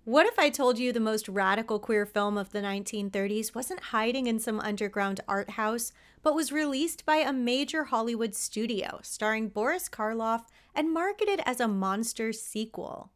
What if I told you the most radical queer film of the 1930s wasn't hiding in some underground art house, but was released by a major Hollywood studio, starring Boris Karloff and marketed as a monster sequel?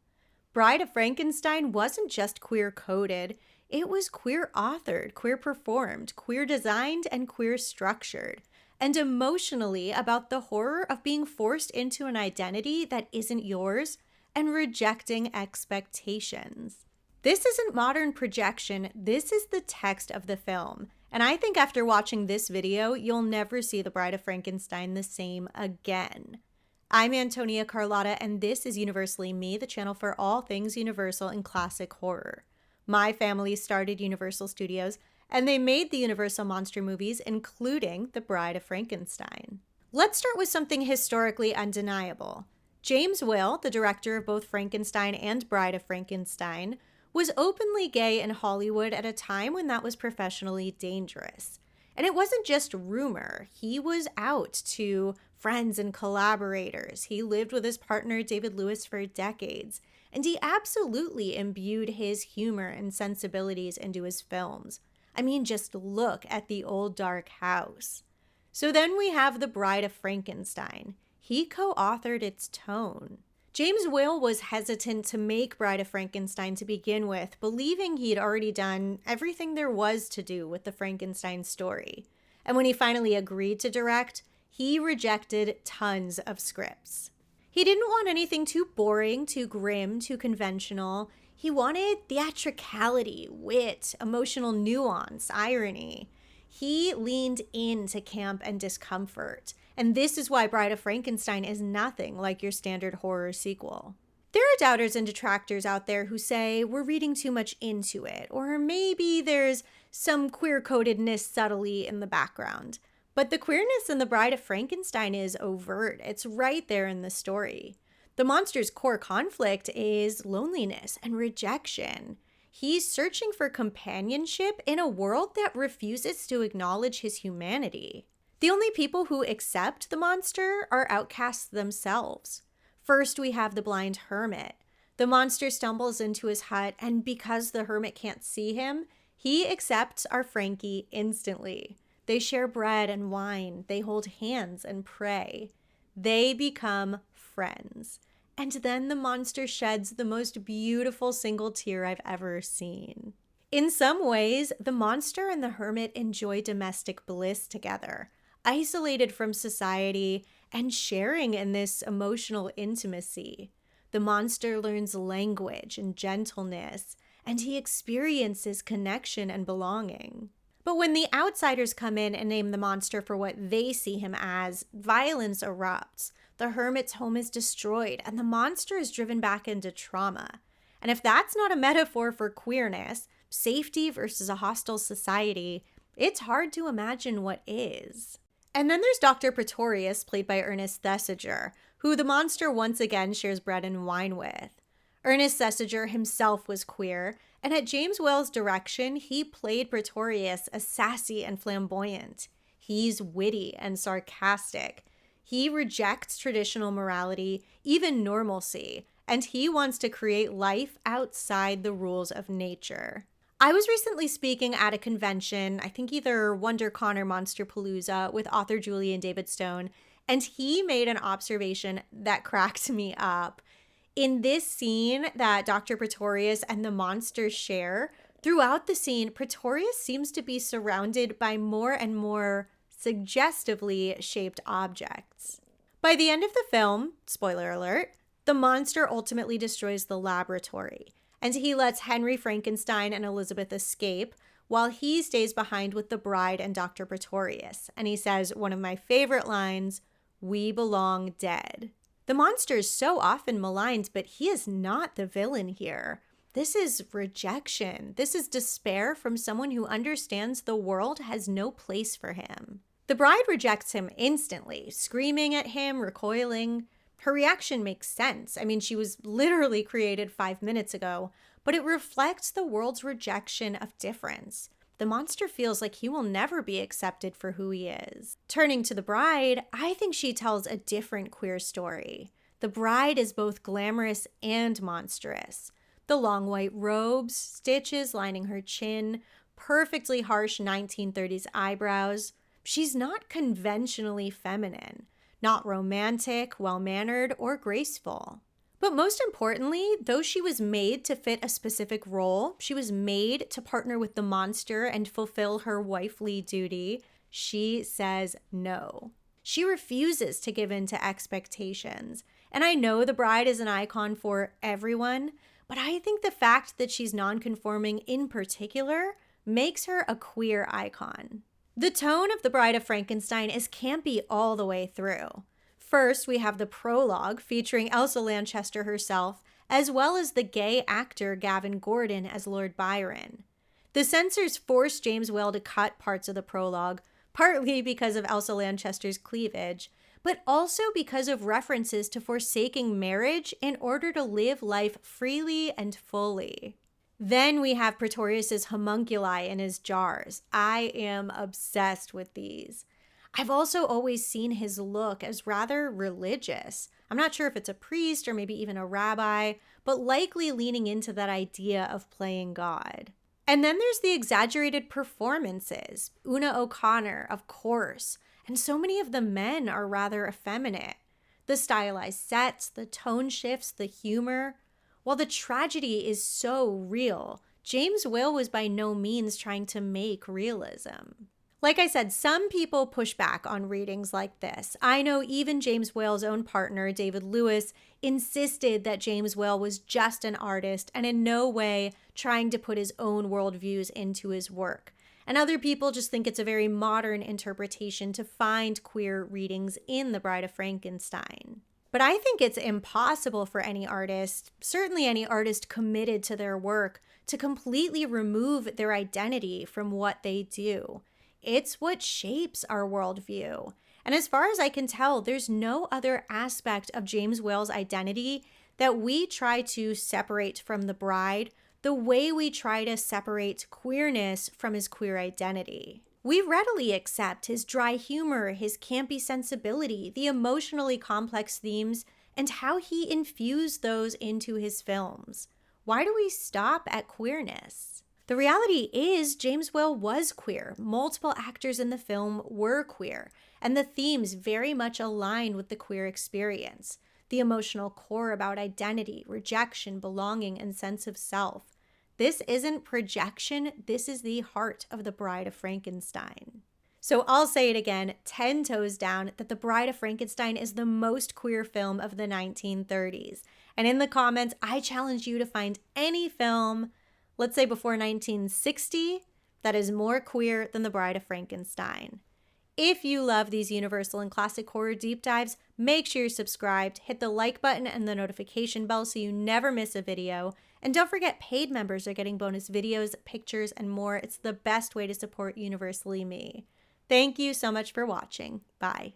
Bride of Frankenstein wasn't just queer coded, it was queer authored, queer performed, queer designed, and queer structured, and emotionally about the horror of being forced into an identity that isn't yours and rejecting expectations. This isn't modern projection, this is the text of the film. And I think after watching this video, you'll never see The Bride of Frankenstein the same again. I'm Antonia Carlotta, and this is Universally Me, the channel for all things Universal and classic horror. My family started Universal Studios, and they made the Universal monster movies, including The Bride of Frankenstein. Let's start with something historically undeniable. James Whale, the director of both Frankenstein and Bride of Frankenstein, was openly gay in Hollywood at a time when that was professionally dangerous. And it wasn't just rumor. He was out to friends and collaborators. He lived with his partner, David Lewis, for decades. And he absolutely imbued his humor and sensibilities into his films. I mean, just look at The Old Dark House. So then we have The Bride of Frankenstein. He co-authored its tone. James Whale was hesitant to make Bride of Frankenstein to begin with, believing he'd already done everything there was to do with the Frankenstein story. And when he finally agreed to direct, he rejected tons of scripts. He didn't want anything too boring, too grim, too conventional. He wanted theatricality, wit, emotional nuance, irony. He leaned into camp and discomfort. And this is why Bride of Frankenstein is nothing like your standard horror sequel. There are doubters and detractors out there who say we're reading too much into it, or maybe there's some queer-codedness subtly in the background. But the queerness in The Bride of Frankenstein is overt. It's right there in the story. The monster's core conflict is loneliness and rejection. He's searching for companionship in a world that refuses to acknowledge his humanity. The only people who accept the monster are outcasts themselves. First, we have the blind hermit. The monster stumbles into his hut, and because the hermit can't see him, he accepts our Frankie instantly. They share bread and wine. They hold hands and pray. They become friends. And then the monster sheds the most beautiful single tear I've ever seen. In some ways, the monster and the hermit enjoy domestic bliss together, isolated from society and sharing in this emotional intimacy. The monster learns language and gentleness, and he experiences connection and belonging. But when the outsiders come in and name the monster for what they see him as, violence erupts. The hermit's home is destroyed, and the monster is driven back into trauma. And if that's not a metaphor for queerness, safety versus a hostile society, it's hard to imagine what is. And then there's Dr. Pretorius, played by Ernest Thesiger, who the monster once again shares bread and wine with. Ernest Thesiger himself was queer, and at James Whale's direction, he played Pretorius as sassy and flamboyant. He's witty and sarcastic. He rejects traditional morality, even normalcy, and he wants to create life outside the rules of nature. I was recently speaking at a convention, I think either WonderCon or Monsterpalooza, with author Julian David Stone, and he made an observation that cracked me up. In this scene that Dr. Pretorius and the monster share, throughout the scene, Pretorius seems to be surrounded by more and more suggestively shaped objects. By the end of the film, spoiler alert, the monster ultimately destroys the laboratory, and he lets Henry Frankenstein and Elizabeth escape while he stays behind with the bride and Dr. Pretorius. And he says one of my favorite lines, "We belong dead." The monster is so often maligned, but he is not the villain here. This is rejection. This is despair from someone who understands the world has no place for him. The bride rejects him instantly, screaming at him, recoiling. Her reaction makes sense. I mean, she was literally created 5 minutes ago, but it reflects the world's rejection of difference. The monster feels like he will never be accepted for who he is. Turning to the bride, I think she tells a different queer story. The bride is both glamorous and monstrous. The long white robes, stitches lining her chin, perfectly harsh 1930s eyebrows. She's not conventionally feminine, not romantic, well-mannered, or graceful. But most importantly, though she was made to fit a specific role, she was made to partner with the monster and fulfill her wifely duty, she says no. She refuses to give in to expectations. And I know the bride is an icon for everyone, but I think the fact that she's nonconforming in particular makes her a queer icon. The tone of The Bride of Frankenstein is campy all the way through. First, we have the prologue featuring Elsa Lanchester herself, as well as the gay actor Gavin Gordon as Lord Byron. The censors forced James Whale to cut parts of the prologue, partly because of Elsa Lanchester's cleavage, but also because of references to forsaking marriage in order to live life freely and fully. Then we have Pretorius's homunculi in his jars. I am obsessed with these. I've also always seen his look as rather religious. I'm not sure if it's a priest or maybe even a rabbi, but likely leaning into that idea of playing God. And then there's the exaggerated performances. Una O'Connor, of course. And so many of the men are rather effeminate. The stylized sets, the tone shifts, the humor. While the tragedy is so real, James Whale was by no means trying to make realism. Like I said, some people push back on readings like this. I know even James Whale's own partner, David Lewis, insisted that James Whale was just an artist and in no way trying to put his own worldviews into his work. And other people just think it's a very modern interpretation to find queer readings in The Bride of Frankenstein. But I think it's impossible for any artist, certainly any artist committed to their work, to completely remove their identity from what they do. It's what shapes our worldview. And as far as I can tell, there's no other aspect of James Whale's identity that we try to separate from the bride the way we try to separate queerness from his queer identity. We readily accept his dry humor, his campy sensibility, the emotionally complex themes, and how he infused those into his films. Why do we stop at queerness? The reality is James Whale was queer. Multiple actors in the film were queer, and the themes very much align with the queer experience. The emotional core about identity, rejection, belonging, and sense of self. This isn't projection, this is the heart of The Bride of Frankenstein. So I'll say it again, 10 toes down, that The Bride of Frankenstein is the most queer film of the 1930s. And in the comments, I challenge you to find any film, let's say before 1960, that is more queer than The Bride of Frankenstein. If you love these Universal and Classic Horror deep dives, make sure you're subscribed, hit the like button and the notification bell so you never miss a video. And don't forget, paid members are getting bonus videos, pictures, and more. It's the best way to support Universally Me. Thank you so much for watching. Bye.